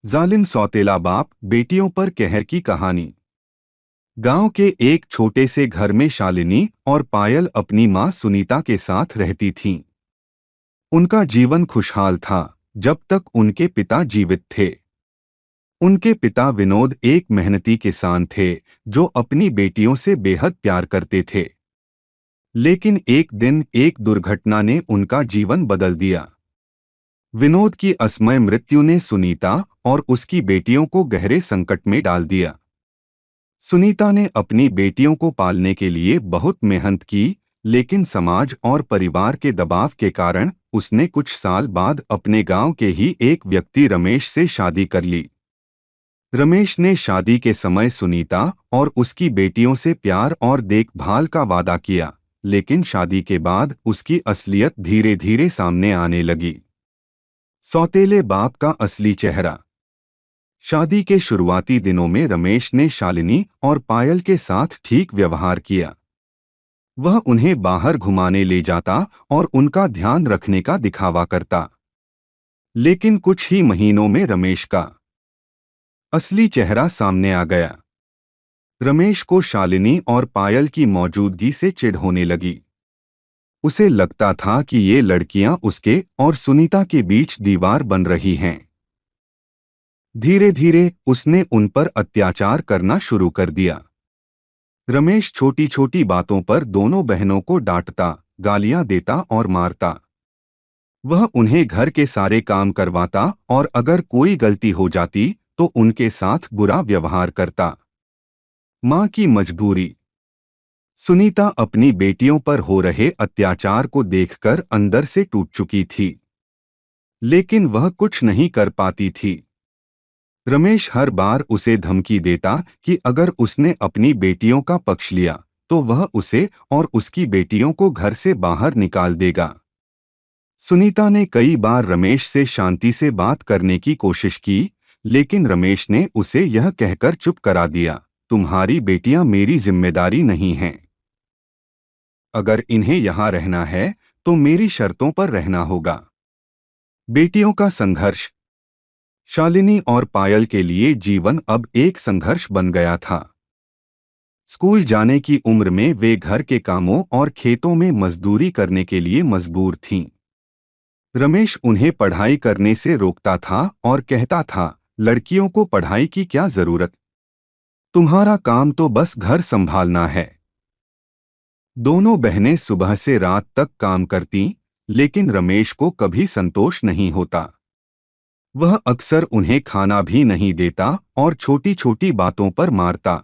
जालिम सौतेला बाप बेटियों पर कहर की कहानी। गांव के एक छोटे से घर में शालिनी और पायल अपनी मां सुनीता के साथ रहती थीं। उनका जीवन खुशहाल था जब तक उनके पिता जीवित थे। उनके पिता विनोद एक मेहनती किसान थे जो अपनी बेटियों से बेहद प्यार करते थे। लेकिन एक दिन एक दुर्घटना ने उनका जीवन बदल दिया। विनोद की असमय मृत्यु ने सुनीता और उसकी बेटियों को गहरे संकट में डाल दिया। सुनीता ने अपनी बेटियों को पालने के लिए बहुत मेहनत की, लेकिन समाज और परिवार के दबाव के कारण उसने कुछ साल बाद अपने गांव के ही एक व्यक्ति रमेश से शादी कर ली। रमेश ने शादी के समय सुनीता और उसकी बेटियों से प्यार और देखभाल का वादा किया, लेकिन शादी के बाद उसकी असलियत धीरे धीरे सामने आने लगी। सौतेले बाप का असली चेहरा। शादी के शुरुआती दिनों में रमेश ने शालिनी और पायल के साथ ठीक व्यवहार किया। वह उन्हें बाहर घुमाने ले जाता और उनका ध्यान रखने का दिखावा करता। लेकिन कुछ ही महीनों में रमेश का असली चेहरा सामने आ गया। रमेश को शालिनी और पायल की मौजूदगी से चिढ़ होने लगी। उसे लगता था कि ये लड़कियां उसके और सुनीता के बीच दीवार बन रही हैं। धीरे धीरे उसने उन पर अत्याचार करना शुरू कर दिया। रमेश छोटी छोटी बातों पर दोनों बहनों को डांटता, गालियां देता और मारता। वह उन्हें घर के सारे काम करवाता और अगर कोई गलती हो जाती तो उनके साथ बुरा व्यवहार करता। मां की मजबूरी। सुनीता अपनी बेटियों पर हो रहे अत्याचार को देखकर अंदर से टूट चुकी थी, लेकिन वह कुछ नहीं कर पाती थी। रमेश हर बार उसे धमकी देता कि अगर उसने अपनी बेटियों का पक्ष लिया तो वह उसे और उसकी बेटियों को घर से बाहर निकाल देगा। सुनीता ने कई बार रमेश से शांति से बात करने की कोशिश की, लेकिन रमेश ने उसे यह कहकर चुप करा दिया, तुम्हारी बेटियां मेरी जिम्मेदारी नहीं हैं। अगर इन्हें यहां रहना है तो मेरी शर्तों पर रहना होगा। बेटियों का संघर्ष। शालिनी और पायल के लिए जीवन अब एक संघर्ष बन गया था। स्कूल जाने की उम्र में वे घर के कामों और खेतों में मजदूरी करने के लिए मजबूर थीं। रमेश उन्हें पढ़ाई करने से रोकता था और कहता था, लड़कियों को पढ़ाई की क्या जरूरत, तुम्हारा काम तो बस घर संभालना है। दोनों बहनें सुबह से रात तक काम करतीं, लेकिन रमेश को कभी संतोष नहीं होता। वह अक्सर उन्हें खाना भी नहीं देता और छोटी छोटी बातों पर मारता।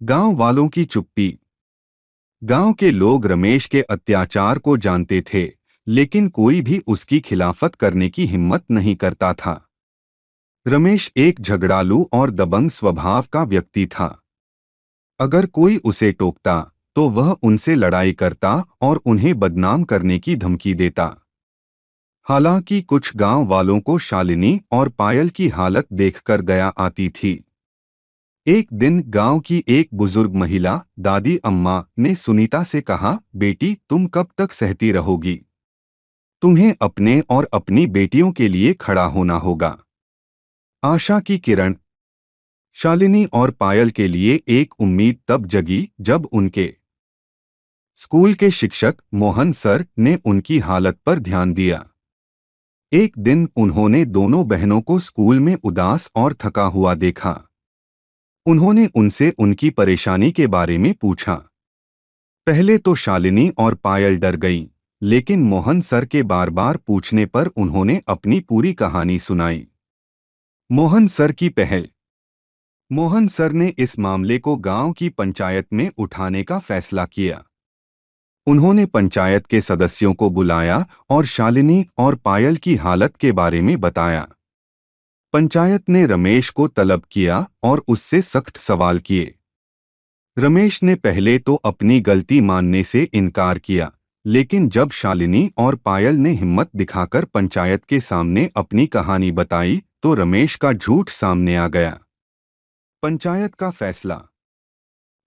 गांव वालों की चुप्पी। गांव के लोग रमेश के अत्याचार को जानते थे, लेकिन कोई भी उसकी खिलाफत करने की हिम्मत नहीं करता था। रमेश एक झगड़ालू और दबंग स्वभाव का व्यक्ति था। अगर कोई उसे टोकता तो वह उनसे लड़ाई करता और उन्हें बदनाम करने की धमकी देता। हालांकि कुछ गांव वालों को शालिनी और पायल की हालत देखकर दया आती थी। एक दिन गांव की एक बुजुर्ग महिला दादी अम्मा ने सुनीता से कहा, बेटी तुम कब तक सहती रहोगी, तुम्हें अपने और अपनी बेटियों के लिए खड़ा होना होगा। आशा की किरण। शालिनी और पायल के लिए एक उम्मीद तब जगी जब उनके स्कूल के शिक्षक मोहन सर ने उनकी हालत पर ध्यान दिया। एक दिन उन्होंने दोनों बहनों को स्कूल में उदास और थका हुआ देखा। उन्होंने उनसे उनकी परेशानी के बारे में पूछा। पहले तो शालिनी और पायल डर गईं, लेकिन मोहन सर के बार बार पूछने पर उन्होंने अपनी पूरी कहानी सुनाई। मोहन सर की पहल। मोहन सर ने इस मामले को गांव की पंचायत में उठाने का फैसला किया। उन्होंने पंचायत के सदस्यों को बुलाया और शालिनी और पायल की हालत के बारे में बताया। पंचायत ने रमेश को तलब किया और उससे सख्त सवाल किए। रमेश ने पहले तो अपनी गलती मानने से इनकार किया, लेकिन जब शालिनी और पायल ने हिम्मत दिखाकर पंचायत के सामने अपनी कहानी बताई तो रमेश का झूठ सामने आ गया। पंचायत का फैसला।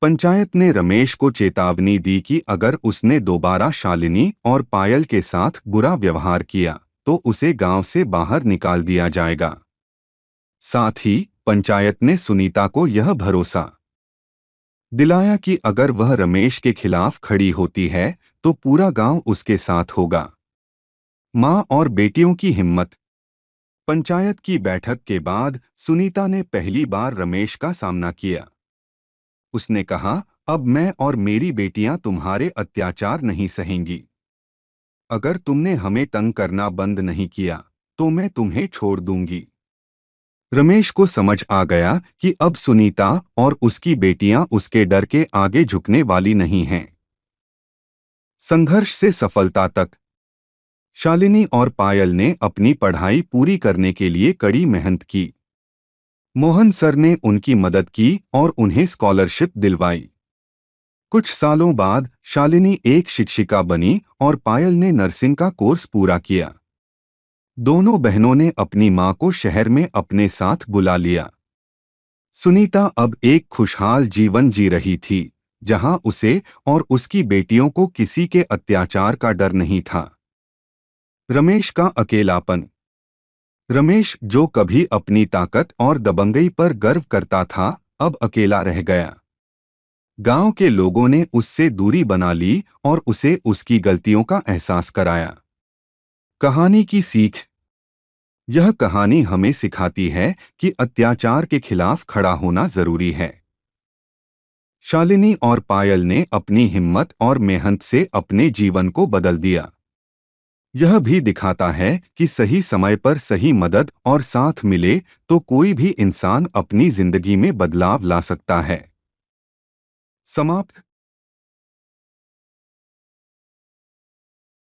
पंचायत ने रमेश को चेतावनी दी कि अगर उसने दोबारा शालिनी और पायल के साथ बुरा व्यवहार किया तो उसे गांव से बाहर निकाल दिया जाएगा। साथ ही पंचायत ने सुनीता को यह भरोसा दिलाया कि अगर वह रमेश के खिलाफ खड़ी होती है तो पूरा गांव उसके साथ होगा। मां और बेटियों की हिम्मत। पंचायत की बैठक के बाद सुनीता ने पहली बार रमेश का सामना किया। उसने कहा, अब मैं और मेरी बेटियां तुम्हारे अत्याचार नहीं सहेंगी। अगर तुमने हमें तंग करना बंद नहीं किया तो मैं तुम्हें छोड़ दूंगी। रमेश को समझ आ गया कि अब सुनीता और उसकी बेटियां उसके डर के आगे झुकने वाली नहीं हैं। संघर्ष से सफलता तक। शालिनी और पायल ने अपनी पढ़ाई पूरी करने के लिए कड़ी मेहनत की। मोहन सर ने उनकी मदद की और उन्हें स्कॉलरशिप दिलवाई। कुछ सालों बाद शालिनी एक शिक्षिका बनी और पायल ने नर्सिंग का कोर्स पूरा किया। दोनों बहनों ने अपनी मां को शहर में अपने साथ बुला लिया। सुनीता अब एक खुशहाल जीवन जी रही थी, जहां उसे और उसकी बेटियों को किसी के अत्याचार का डर नहीं था। रमेश का अकेलापन। रमेश, जो कभी अपनी ताकत और दबंगई पर गर्व करता था, अब अकेला रह गया। गांव के लोगों ने उससे दूरी बना ली और उसे उसकी गलतियों का एहसास कराया। कहानी की सीख। यह कहानी हमें सिखाती है कि अत्याचार के खिलाफ खड़ा होना जरूरी है। शालिनी और पायल ने अपनी हिम्मत और मेहनत से अपने जीवन को बदल दिया। यह भी दिखाता है कि सही समय पर सही मदद और साथ मिले तो कोई भी इंसान अपनी जिंदगी में बदलाव ला सकता है। समाप्त।